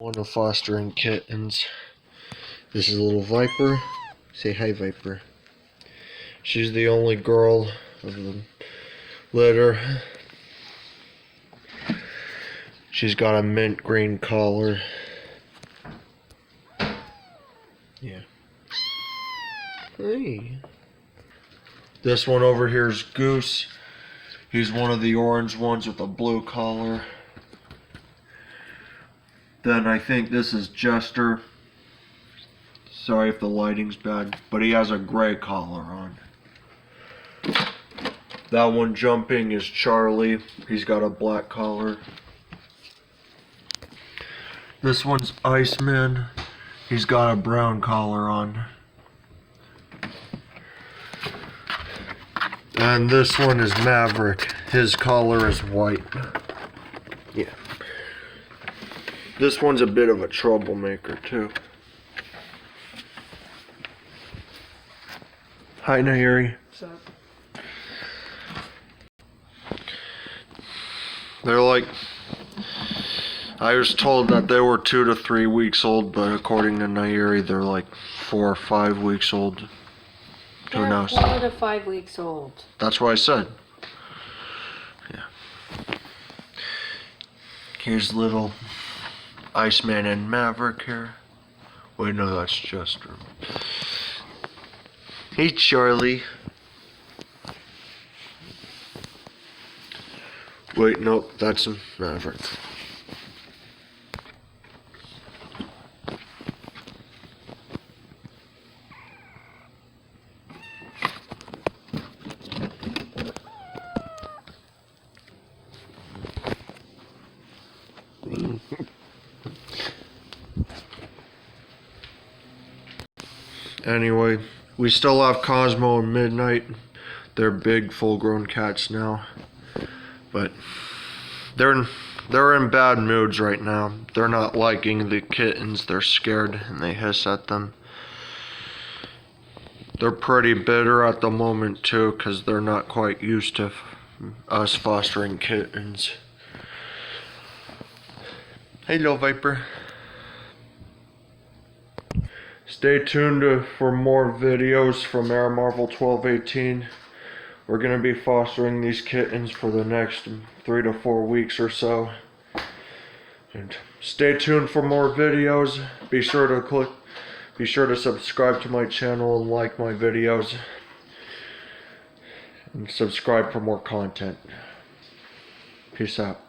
one of fostering kittens. This is a little Viper. Say hi, Viper. She's the only girl of the litter. She's got a mint green collar. Yeah. Hey. This one over here is Goose. He's one of the orange ones with a blue collar. Then I think this is Jester. Sorry if the lighting's bad, but he has a gray collar on. That one jumping is Charlie. He's got a black collar. This one's Iceman. He's got a brown collar on. And this one is Maverick. His collar is white. Yeah. This one's a bit of a troublemaker too. Hi, Nayeri. What's up? They're like, I was told that they were 2 to 3 weeks old, but according to Nayeri, they're like 4 or 5 weeks old. Who knows? 4 to 5 weeks old. That's what I said. Yeah. Here's little Iceman and Maverick here. Wait, no, that's Jester. Hey, Charlie. Wait, nope, that's Maverick. Anyway, we still have Cosmo and Midnight. They're big, full-grown cats now, but they're in bad moods right now. They're not liking the kittens. They're scared and they hiss at them. They're pretty bitter at the moment too, because they're not quite used to us fostering kittens. Hello, Viper. Stay tuned for more videos from Air Marvel 1218. We're going to be fostering these kittens for the next 3 to 4 weeks or so. And stay tuned for more videos. Be sure to subscribe to my channel and like my videos. And subscribe for more content. Peace out.